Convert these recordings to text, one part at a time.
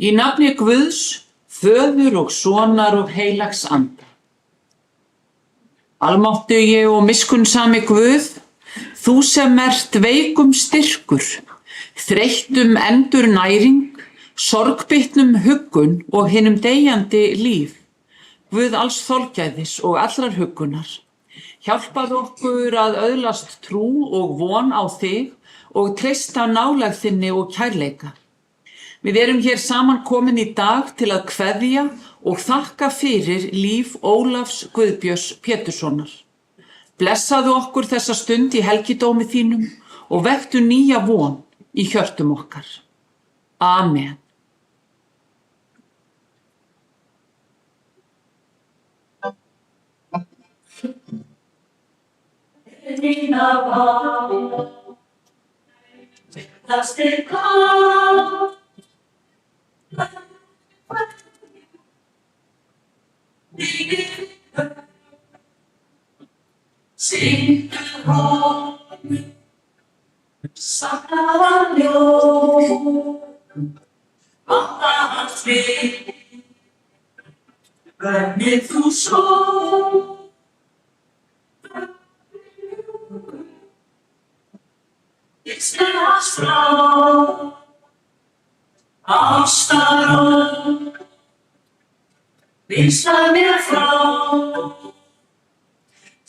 Í nafni Guðs, Föður og Sonar og heilags anda. Almáttugi og miskunnsami Guð, þú sem ert veikum styrkur, þreyttum endurnæring, sorgbyttnum huggun og hinum deyjandi líf, Guð alls þolgæðis og allrar huggunar, hjálpaðu okkur að öðlast trú og von á þig og treysta nálægð þinni og kærleika. Við erum hér saman komin í dag til að kveðja og þakka fyrir líf Ólafs Guðbjörns Péturssonar. Blessaðu okkur þessa stund í helgidómi þínum og vektu nýja von í hjörtum okkar. Amen. Syngdu honum sagnaðan ljóð, vanda hans við, hvernig þú sór. Yxnir hans frá, ástarón, vísað mér frá.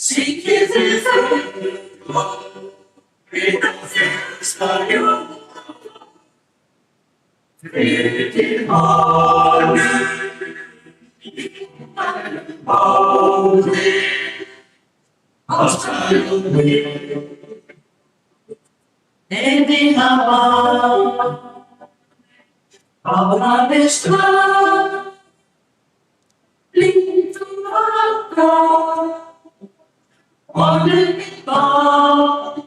Syngir þið þau, við á fyrsta jól. Fyrir honum, móði, ástarón við. Eðina var, áraði ströð, blíðum alltaf. Honum í bað,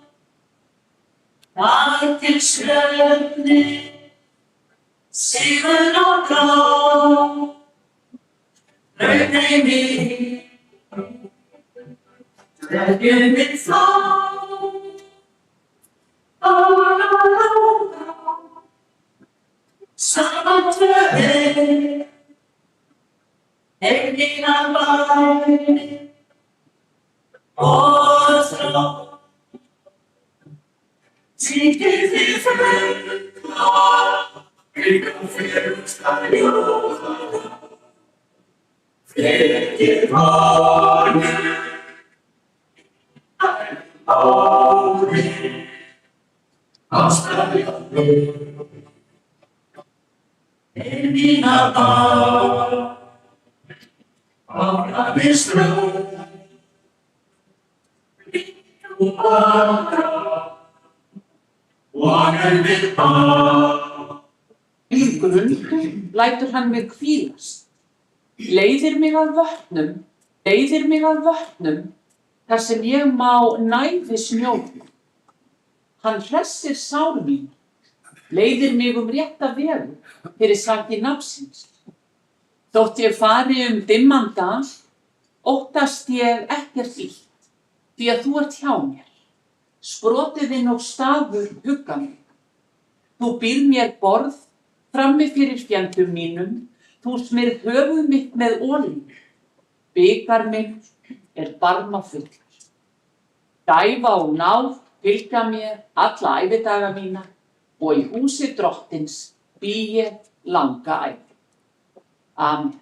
þar til svefni, sigur á grá. Raunheimi, dveljum við þá. Saman tvö eina bæni. Og þrá, syngir þið frumla, líka fyrsta ljóð. Fyrir honum, móði, ástarón við. Eina var, áraði ströð. Í grundum lætur hann mig hvílast, leiðir mig að vötnum, þar sem ég má næðis njóta. Hann hressir sál mín, leiðir mig rétta vegu fyrir sakir nafnsins. Þótt ég fari dimman dal, óttast ég ekkert illt, því að þú ert hjá mér, sprotiðinn og stafur hugga mig. Þú býrð mér borð frammi fyrir fjandum mínum, þú smyrð höfuð mitt með olíu, bikar minn barmafullur. Gæfa og náð fylgja mér alla ævidaga mína og í húsi drottins bý ég langa ævi. Amen.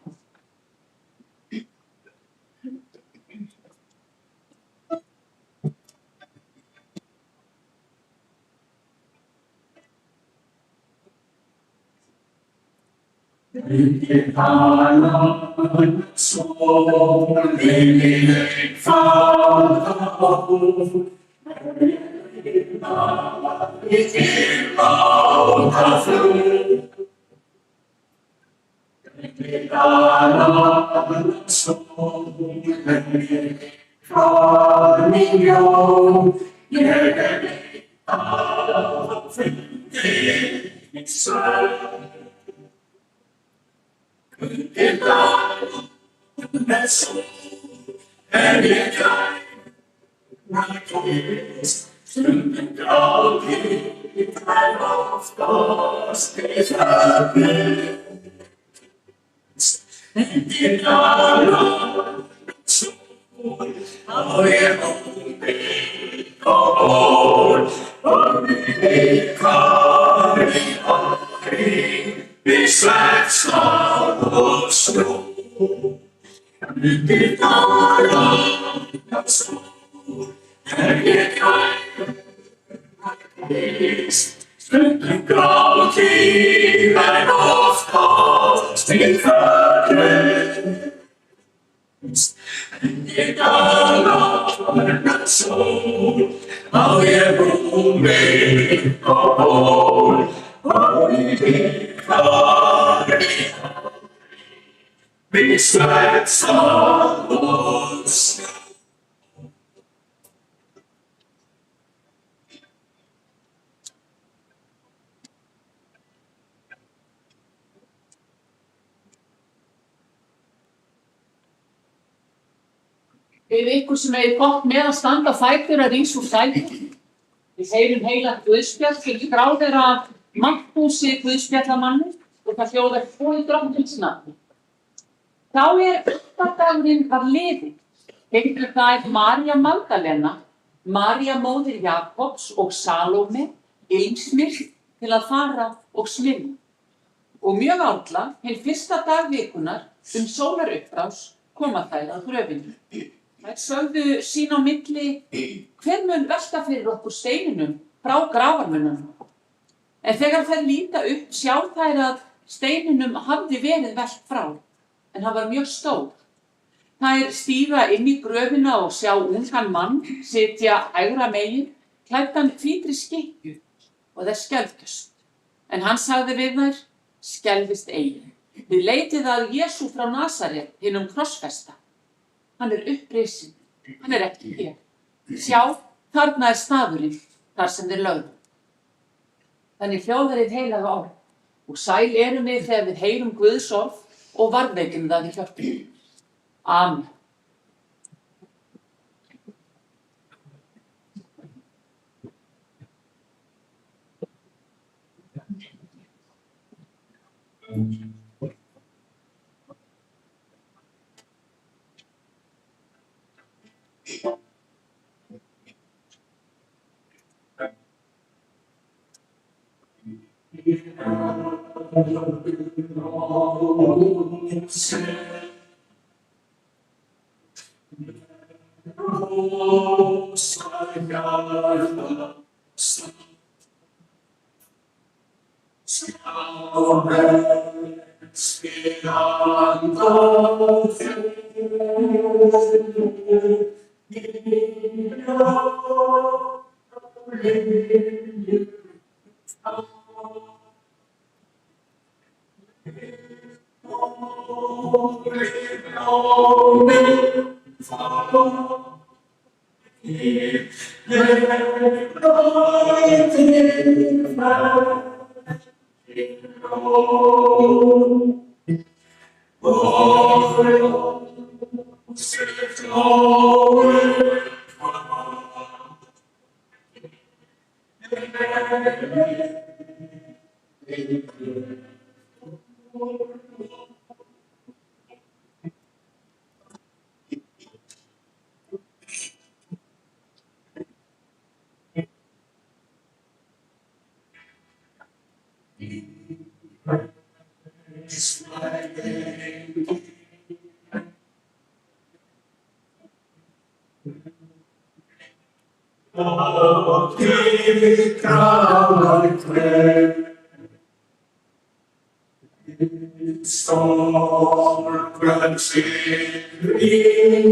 Við ykkur sem eigið gott með að standa á fætur að rís úr sætum. Við heyrum heilagt guðspjall til skráðir af Markúsi guðspjallamanni og það hljóðar svo í Drottins nafni. Þá uppdagurinn var liðinn. Fengu þær María Magdalena, María móðir Jakobs og Salóme ilmsmyrkt til að fara og smyrna. Og mjög árla, hinn fyrsta dag vikunnar, sólarupprás, koma þær að gröfinni. Þær sögðu sín á milli, hver mun velta fyrir okkur steininum frá grafarmönnunum? En þegar þær líta upp, sjá þær að steininum hafði verið velt frá, en hann var mjög stór. Þær stíga inn í gröfina og sjá ungan mann sitja hægra megin, klæddan hvítri skikkju, og þær skelfdust. En hann sagði við þær, skelfist eigi. Þið leitið að Jesú frá Nasaret, hinum krossfesta. Hann upprisinn, hann ekki hér. Sjá, þarna staðurinn, þar sem þeir lögðu. Þannig hljóðar hið heilaga orð, og sæl erum við þegar við heyrum Guðs orð og varðveitum það í hjörtum. Amen. Stormen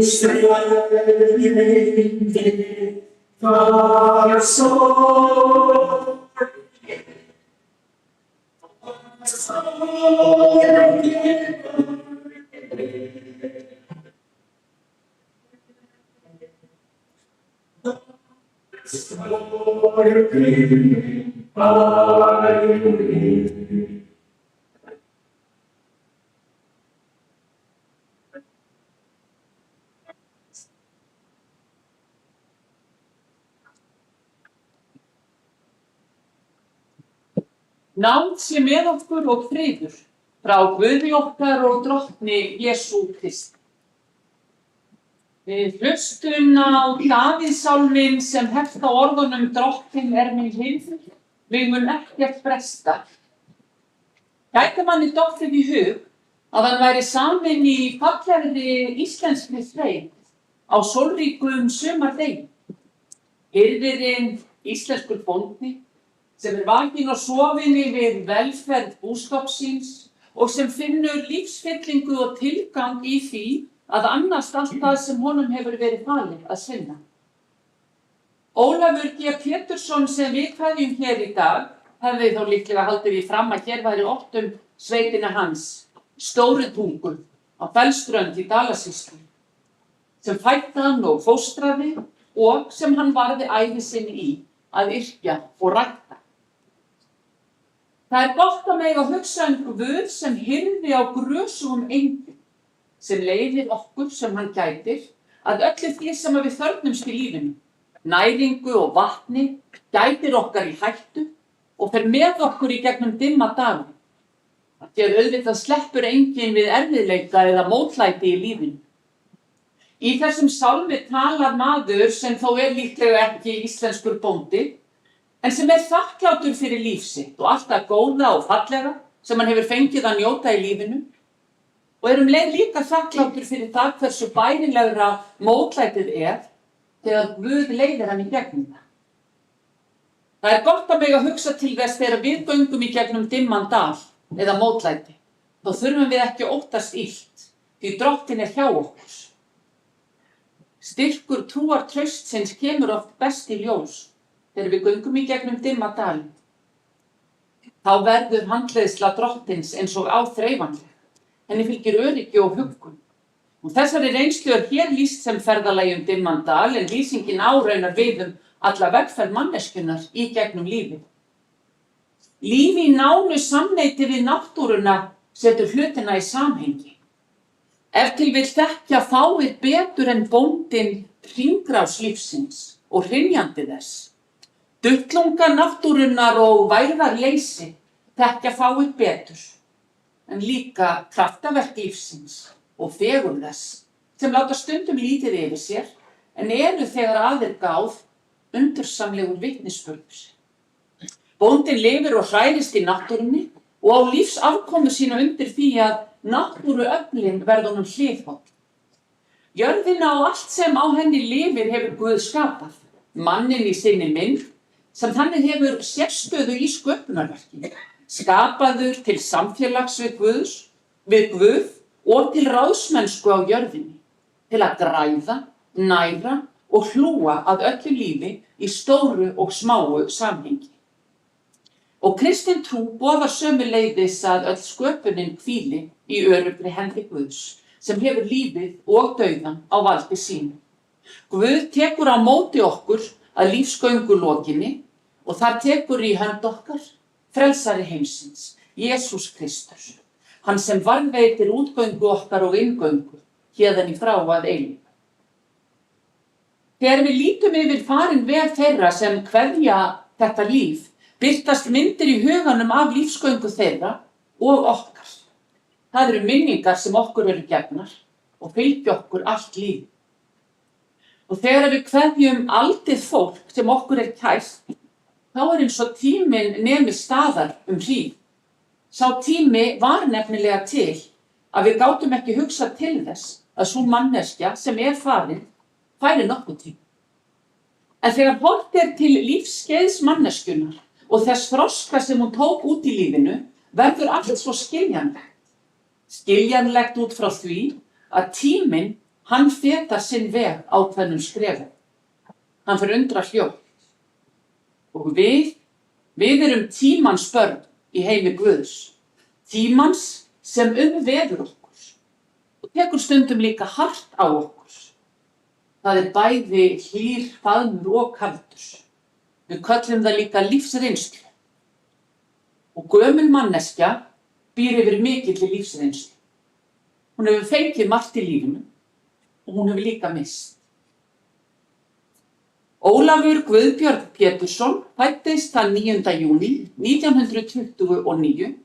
stränder var Náð sé með okkur og friður frá Guði okkar og Drottni Jesú Kristi. Við hlustum á Davíðssálminn sem hefst á orðunum Drottinn minn hirður, mig mun ekkert bresta. Gæti manni dottið í hug að hann væri saminn í fallegri íslenskri sveit á sólríkum sumardegi. Hirðirinn, íslenskur bóndi, sem vakinn og sofinni við velferð búskaps síns og sem finnur lífsfyllingu og tilgang í því að annast allt það sem honum hefur verið falið að sinna. Ólafur G. Pétursson sem við kveðjum hér í dag hefði þó líklega haldið því fram að hér væri ort sveitina hans, Stórutungu á Fellsströnd í Dalasýslu, sem fæddi hann og fóstraði og sem hann varði ævi sinni í að yrkja og rækta. Það gott að mega hugsa Guð sem hirði á grösugum engum, sem leiðir okkur sem hann gætir að öllu því sem við þörfnumst í lífinu, næringu og vatni, gætir okkar í hættu og fer með okkur í gegnum dimma daga. Því að auðvitað sleppur enginn við erfiðleika eða mótlæti í lífinu. Í þessum sálmi talar maður sem þó líklega ekki íslenskur bóndi, en sem þakklátur fyrir líf sitt og allt það góða og fallega sem hann hefur fengið að njóta í lífinu og leið líka þakklátur fyrir það hversu bærilegra mótlætið þegar Guð leiðir hann í gegnum það. Það gott að mega hugsa til þess þegar við göngum í gegnum dimman dal eða mótlæti, þá þurfum við ekki að óttast illt, því Drottinn hjá okkur. Styrkur trúar traustsins kemur oft best í ljós þegar við göngum í gegnum dimma dali. Þá verður handleiðsla Drottins eins og áþreifanleg. Henni fylgir öryggi og huggun. Og þessari reynslu hér lýst sem ferðalagi dimman dal, en lýsingin raunar við alla vegferð manneskjunnar í gegnum lífið. Líf í nánu samneyti við náttúruna setur hlutina í samhengi. Ef til vill þekkja fáir betur en bóndinn hringrás lífsins og hrynjandi þess. Duttlunga náttúrunnar og værðarleysi þekkja fáir betur, en líka kraftaverk lífsins og fegurð þess sem láta stundum lítið yfir sér, en eru þegar aðrir gáð undursamlegur vitnisburður. Bóndinn lifir og hrærist í náttúrunni og á lífsafkomu sína undir því að náttúruöflin verða honum hliðholl. Jörðina og allt sem á henni lifir hefur Guð skapað, manninn í sinni mynd, sem þannig hefur sérstöðu í sköpunarverkinu, skapaður til samfélags við Guð og til ráðsmennsku á jörðinni, til að græða, næra og hlúa að öllu lífi í stóru og smáu samhengi. Og kristin trú boðar sömuleiðis að öll sköpunin hvíli í öruggri hendi Guðs, sem hefur lífið og dauðann á valdi sínu. Guð tekur á móti okkur að lífsgöngu lokinni og þar tekur í hönd okkar frelsari heimsins, Jesús Kristus, hann sem varðveitir útgöngu okkar og inngöngu, héðan í frá að eilífu. Þegar við lítum yfir farin veg þeirra sem kveðja þetta líf, birtast myndir í huganum af lífsgöngu þeirra og okkar. Það eru minningar sem okkur eru gefnar og fylgja okkur allt líf. Og þegar við kveðjum aldið fólk sem okkur kært, þá eins og tíminn nemi staðar hríð. Sá tími var nefnilega til að við gátum ekki hugsað til þess að sú manneskja sem farin færi nokkuð tíma. En þegar horft til lífskeiðs manneskjunnar og þess þroska sem hún tók út í lífinu, verður allt svo skiljanlegt. Skiljanlegt út frá því að tíminn, hann fetar sinn veg ákveðnum skrefum. Hann fer undra hljótt. Og við erum tímans börn í heimi Guðs. Tímans sem veður okkur og tekur stundum líka hart á okkur. Það bæði hlýr faðmur og kaldur. Við köllum það líka lífsreynslu. Og gömul manneskja býr yfir mikilli lífsreynslu. Hún hefur fengið margt í lífinu og hún hefur líka misst. Ólafur Guðbjörn Pétursson fæddist þann 9. júní 1929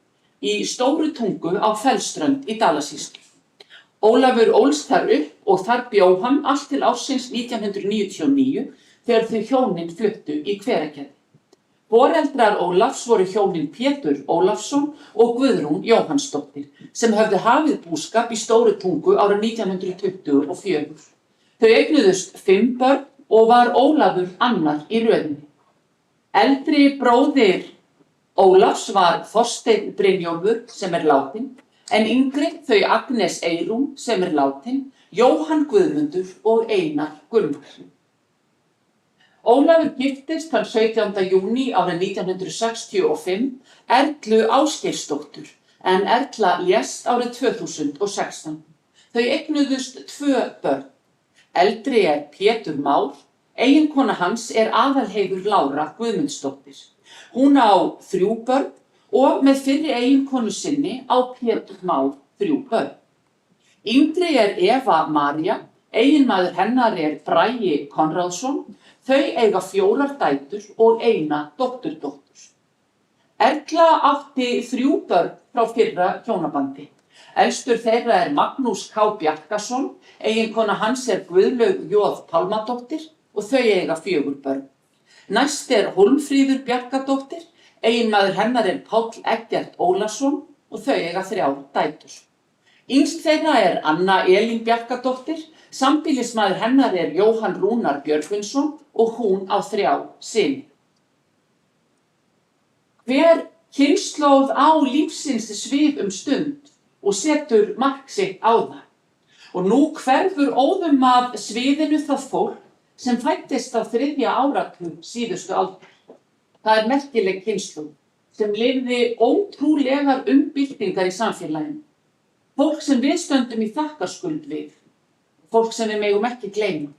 í Stóru Tungu á Fellsströnd í Dalasýslu. Ólafur ólst þar upp og þar bjó hann allt til ársins 1999 þegar þau hjónin fluttu í Hveragerði. Foreldrar Ólafs voru hjónin Pétur Ólafsson og Guðrún Jóhannsdóttir sem höfðu hafið búskap í Stóru Tungu árið 1924. Þau eignuðust 5 börn og var Ólafur annar í röðinni. Eldri bróðir Ólafs var Þorsteinn Brynjólfur sem látinn, en yngri þau Agnes Eyrún sem látinn, Jóhann Guðmundur og Einar Gunnar. Ólafur giftist þann 17. júní árið 1965 Erlu Ásgeirsdóttur, en Erla lést árið 2016. Þau eignuðust 2 börn. Eldri Pétur Már, eiginkona hans Aðalheiður Lára Guðmundsdóttir. Hún á 3 börn og með fyrri eiginkonu sinni á Pétur Már 3 börn. Yngri Eva María, eiginmaður hennar Bragi Konráðsson. Þau eiga 4 dætur og 1 dótturdóttur. Erla átti 3 börn frá fyrra hjónabandi. Elstur þeirra Magnús K. Bjarkason, eiginkona hans Guðlaug J. Pálmadóttir og þau eiga 4 börn. Næst Hólmfríður Bjarkadóttir, eiginmaður hennar Páll Eggert Ólason og þau eiga 3 dætur. Yngst þeirra Anna Elín Bjarkadóttir, sambýlismaður hennar Jóhann Rúnar Björgvinsson og hún á 3 syni. Hver kynslóð á lífsins svið stund og setur mark sitt á það. Og nú hverfur óðum af sviðinu það fólk sem fæddist á 3. áratug síðustu aldur. Það merkileg kynslóð sem lifði ótrúlegar umbyltingar í samfélaginu. Fólk sem við stöndum í þakkarskuld við. Fólk sem við megum ekki gleyma.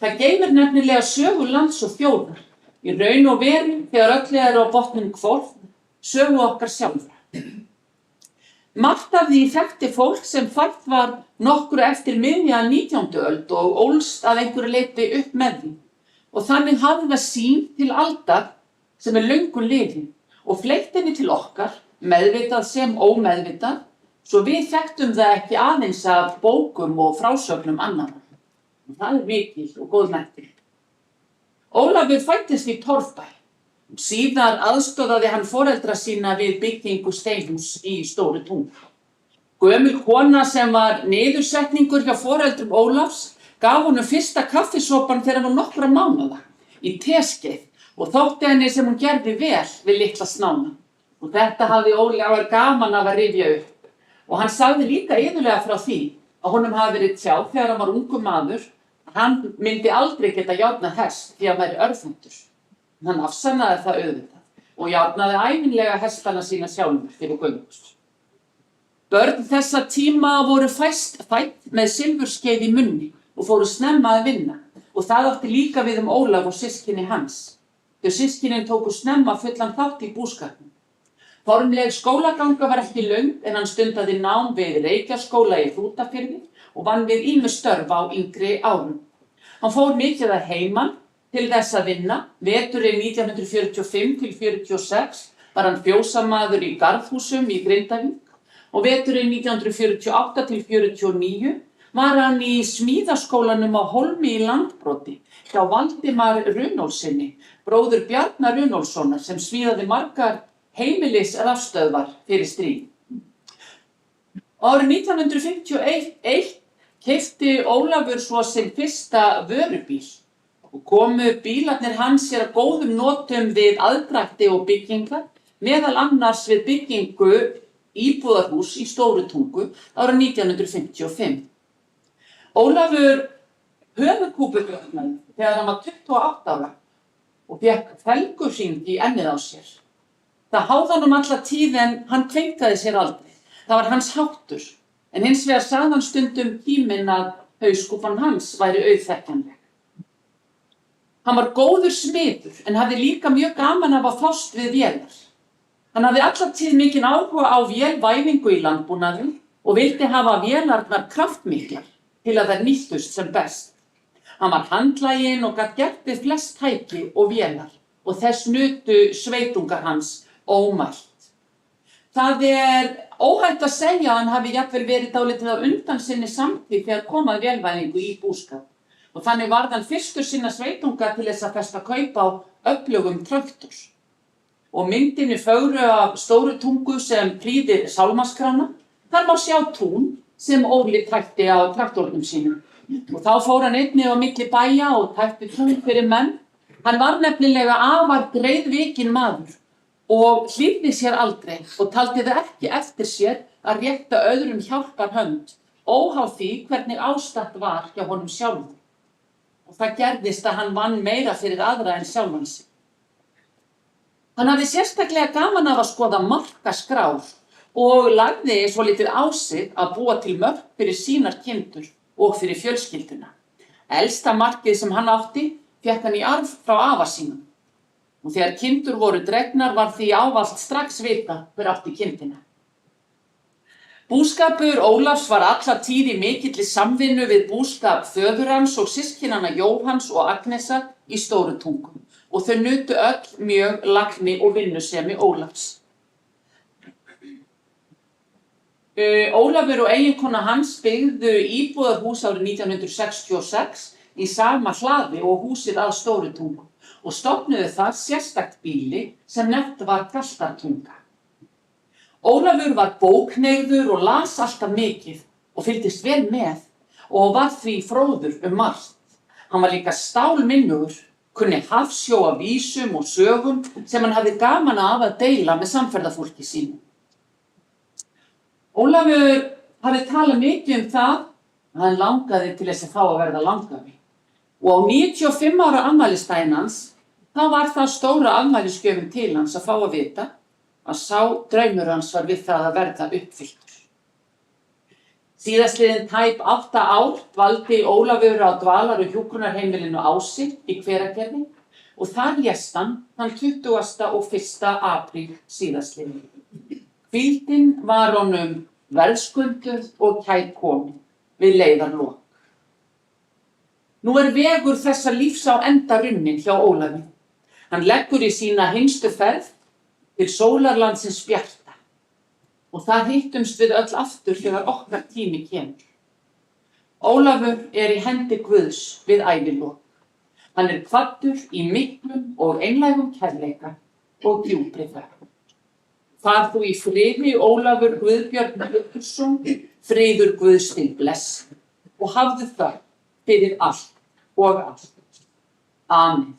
Það geymir nefnilega sögu lands og þjóðar, í raun og veru þegar öll á botninum hvolft, sögu okkar sjálfra. Margt af því þekkti fólk sem fætt var nokkru eftir miðja 19. öld og ólst að einhverju leyti upp með því. Og þannig hafði það sýn til aldar sem löngu liðin og fleytt henni til okkar, meðvitað sem ómeðvitað, svo við þekktum það ekki aðeins af bókum og frásögnum annarra. Það mikil og góð merking. Ólafur fæddist í Torfbæ. Síðar aðstoðaði hann foreldra sína við byggingu steinhúss í Stóru Tungu. Gömul kona sem var niðursetningur hjá foreldrum Ólafs gaf honum fyrsta kaffisopann þegar hann var nokkra mánaða í teskeið og þótti henni sem hún gerði vel við litla snána. Og þetta hafði Ólafur gaman af að rifja upp. Og hann sagði líka iðulega frá því að honum hafi verið tjáð þegar hann var ungur maður að hann myndi aldrei geta járnað hest því að hann væri örvhentur. Hann afsannaði það auðvitað og járnaði ævinlega hestana sína sjálfur fyrir göngust. Börn þessa tíma voru fædd með silfurskeið í munni og fóru snemma að vinna og það átti líka við Ólaf og systkini hans. Þau systkinin tóku snemma fullan þátt í búskapnum. Formleg skólaganga var ekki löng en hann stundaði nám við Reykjaskóla í Hrútafirði og vann við ýmis störf á yngri árum. Hann fór mikið að heiman til þess að vinna. Veturinn 1945 til 46 var hann fjósamaður í Garðhúsum í Grindavík og veturinn 1948 til 49 var hann í smíðaskólanum á Hólmi í Landbroti hjá Valdimar Runólfssyni, bróður Bjarnar Runólfssonar sem smíðaði margar heimilisrafstöðvar fyrir stríð. Árið 1951 keypti Ólafur svo sinn fyrsta vörubíl og komu bílarnir hans sér að góðum notum við aðdrætti og byggingar, meðal annars við byggingu íbúðarhús í Stórutungu árið 1955. Ólafur höfuðkúpubrotnaði þegar hann var 28 ára og fékk felguhring í ennið á sér. Það háði honum alla tíð en hann kveinkaði sér aldrei. Það var hans háttur, en hins vegar sagði hann stundum tíminn að hauskúpan hans væri auðþekkjanleg. Hann var góður smiður en hafði líka mjög gaman af að fást við vélar. Hann hafði alla tíð mikinn áhuga á vélvæðingu í landbúnaði og vildi hafa vélarnar kraftmiklar til að þær nýttust sem best. Hann var handlaginn og gat gert við flest tæki og vélar og þess nutu sveitungar hans ómælt. Það óhætt að segja að hann hafi jafnvel verið dálítið á undan sinni samtíð þegar kom að vélvæðingu í búskap og þannig varð hann fyrstur sinna sveitunga til þess að festa kaup á öflugum traktor. Og myndinni fögru af Stórutungu sem prýðir sálmaskrána, þar má sjá tún sem Óli tækti á traktornum sínum. Og þá fór hann einnig á milli bæja og tækti tún fyrir menn. Hann var nefnilega afar greiðvikinn maður og hlífði sér aldrei og taldi það ekki eftir sér að rétta öðrum hjálparhönd, óháð því hvernig ástatt var hjá honum sjálfum. Og það gerðist að hann vann meira fyrir aðra en sjálfan sig. Hann hafði sérstaklega gaman af að skoða markaskrár og lagði svolítið á sig að búa til mörk fyrir sínar kindur og fyrir fjölskylduna. Elsta markið sem hann átti fékk hann í arf frá afa sínum. Og þegar kindur voru dregnar var því ávallt strax vita hver átti kindina. Búskapur Ólafs var alla tíð í mikilli samvinnu við búskap föður hans og systkinanna Jóhanns og Agnesar í Stórutungu og þau nutu öll mjög lagni og vinnusemi Ólafs. Ólafur og eiginkona hans byggðu íbúðarhús árið 1966 í sama hlaði og húsið að Stórutungu og stofnuðu þar sérstakt býli sem nefnt var Galtartunga. Ólafur var bókneigður og las alltaf mikið og fylgdist vel með og var því fróður margt. Hann var líka stálminnugur, kunni hafsjóa vísum og sögum sem hann hafði gaman af að deila með samferðafólki sínu. Ólafur hafði talað mikið það að hann langaði til þess að fá að verða langafi. Og á 95 ára afmælisdaginn hans, þá var það stóra afmælisgjöfin til hans að fá að vita að sá draumur hans var við það að verða uppfylltur. Síðastliðin tæp 8 ár dvaldi Ólafur á dvalar- og hjúkrunarheimilinu Ási í Hveragerði og þar lést hann þann 21. apríl síðastliðinn. Hvíldin var honum verðskulduð og kærkomin við leiðarlok. Nú vegur þessa lífs á enda runnin hjá Ólafi. Hann leggur í sína hinstu ferð til sólarlandsins bjarta og þar hittumst við öll aftur þegar okkar tími kemur. Ólafur í hendi Guðs við ævilok. Hann kvaddur í miklum og einlægum kærleika og djúpri þökk. Far þú í friði, Ólafur Guðbjörn Hauksson, friður Guðs til bless og hafðu þökk fyrir allt og allt. Amen.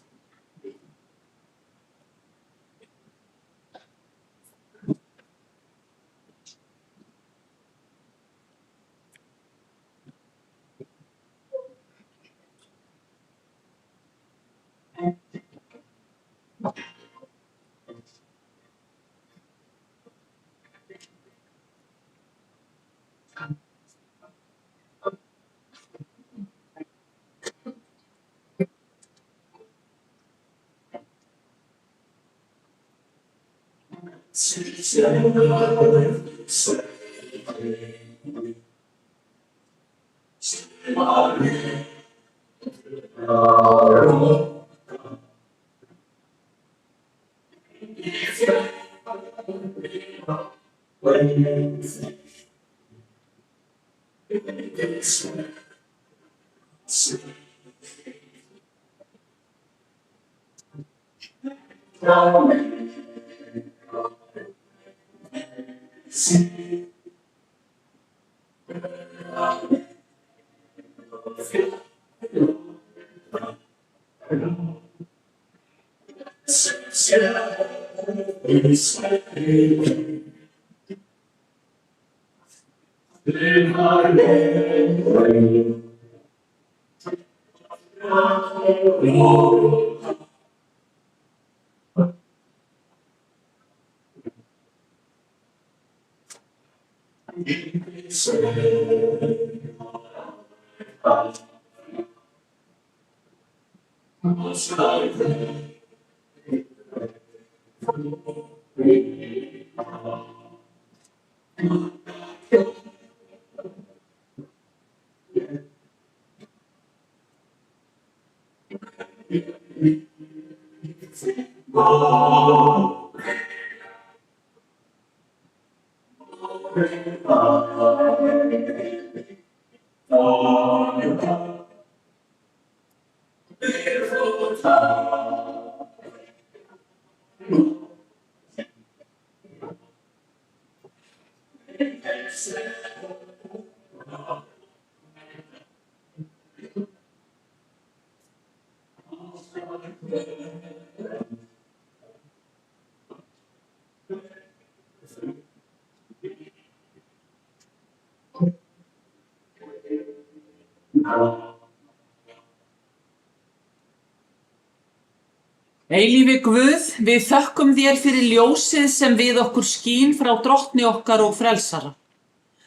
Eilífi Guð, við þökkum þér fyrir ljósið sem við okkur skín frá drottni okkar og frelsara.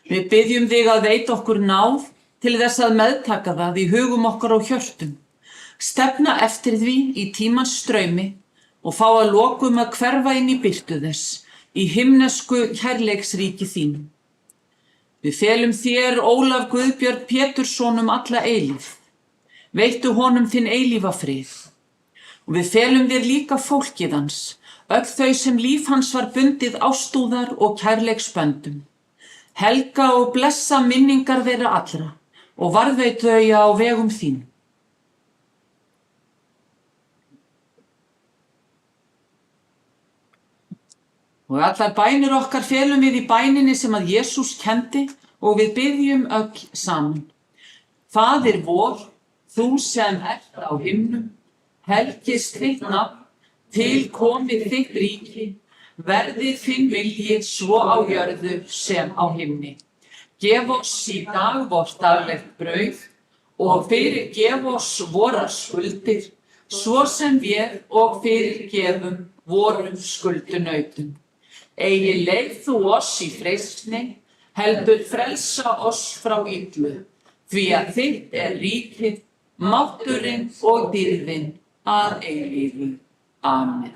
Við biðjum þig að veita okkur náð til þess að meðtaka það í hugum okkar og hjörtum, stefna eftir því í tímans straumi og fá að lokum að hverfa inn í birtu þess, í himnesku kærleiksríki þínu. Við felum þér, Ólaf Guðbjörn Pétursson, alla eilífð. Veittu honum þinn eilífa frið. Og við felum þér líka fólkið hans, öll þau sem líf hans var bundið ástúðar og kærleiksböndum. Helga og blessa minningar þeirra allra og varðveit þau á vegum þín. Og allar bænir okkar felum við í bæninni sem að Jesús kendi og við biðjum öll saman. Faðir vor, þú sem ert á himnum, helgist þitt nafn, til komi þitt ríki, verði þinn vilji svo á jörðu sem á himni. Gef oss í dag vort daglegt brauð og fyrirgef oss vorar skuldir, svo sem við og fyrirgefum vorum skuldunautum. Eigi leið þú oss í freistni, heldur frelsa oss frá illu, því að þitt ríkið, mátturinn og dýrðin að eilífu. Amen.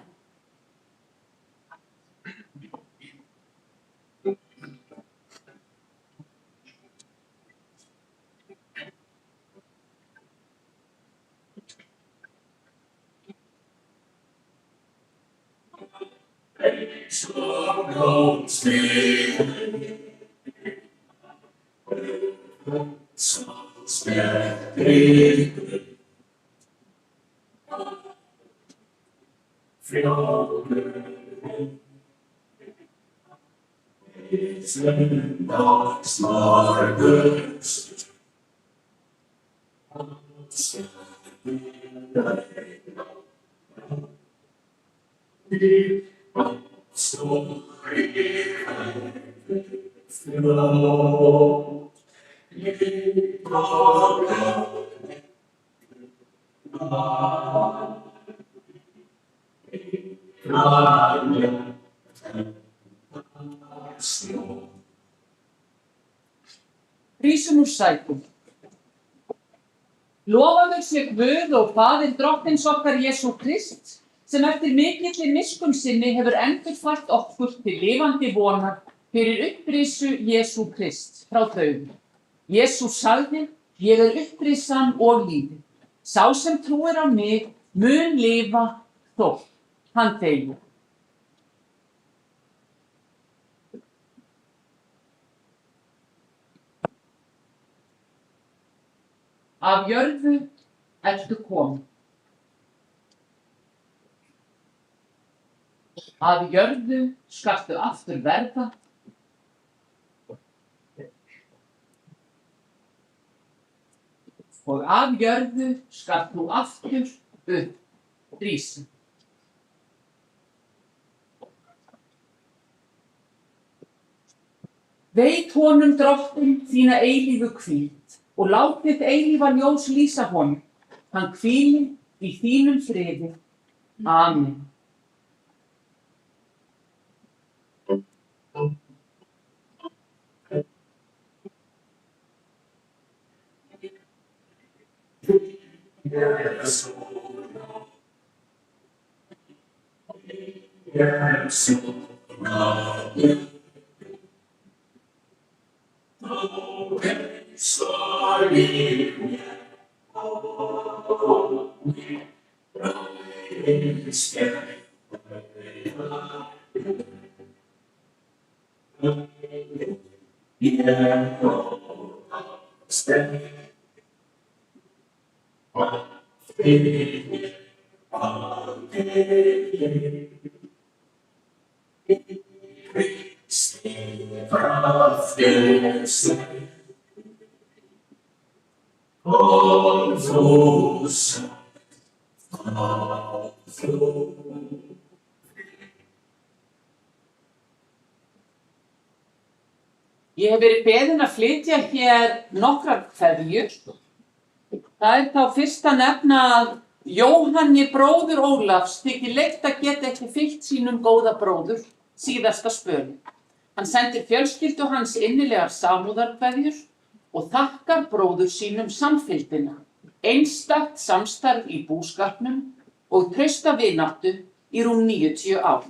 Rísum úr sætum. Lofaður sé Guð og Faðir drottins okkar Jesú Krist, sem eftir mikilli miskunn sinni hefur endurfært okkur til lifandi vonar fyrir upprisu Jesú Krist frá dauðum. Jesús sagði, ég upprisan og lífið. Sá sem trúir á mig mun lifa þótt hann deyi. Af jörðu ertu komin. Af jörðu skaltu aftur verða. Og af jörðu skalt þú aftur upp rísa. Veit honum drottinn þína eilífu hvíld og látið eilífa ljós lýsa honum. hann hvíli í þínum friði. Amen. Yes, yes, sorry, Ég hef verið beðin að flytja hér nokkrar kveðjur. Það þá fyrst að nefna að Jóhanni bróður Ólafs þykir leitt að geta ekki fylgt sínum góða bróður síðasta spölinn. Hann sendir fjölskyldu hans innilegar samúðarkveðjur og þakkar bróður sínum samfylgdina, einstakt samstarf í búskapnum og trausta vináttu í rúm 90 ár.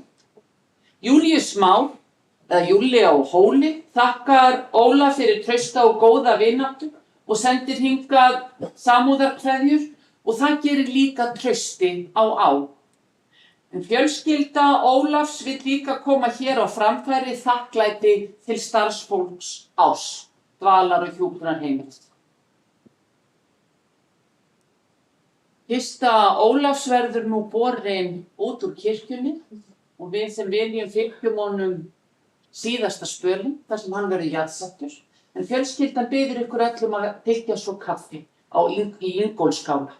Júlíus Már, eða Júlli á Hóli, þakkar Ólaf fyrir trausta og góða vináttu og sendir hingað samúðarkveðjur og það gerir líka trausti á á. En fjölskylda Ólafs vill líka koma hér á framfæri þakklæti til starfsfólks Áss, dvalar- og hjúkrunarheimilis. Kista Ólafs verður nú borin út úr kirkjunni og við sem viljum fylgjum honum síðasta spölinn þar sem hann verður jarðsettur. En fjölskyldan biður ykkur öllum að þiggja svo kaffi í Ingólfsskála.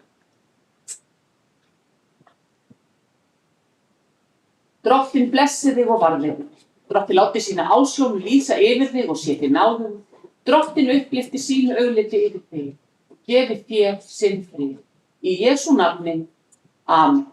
Drottinn blessi þig og varðveiti. Drottinn láti sína ásjón lýsa yfir þig og sé þig náðum. Drottinn upplyfti sínu augliti yfir þig og gefi þér sinn frið. Í Jesú nafni. Amen.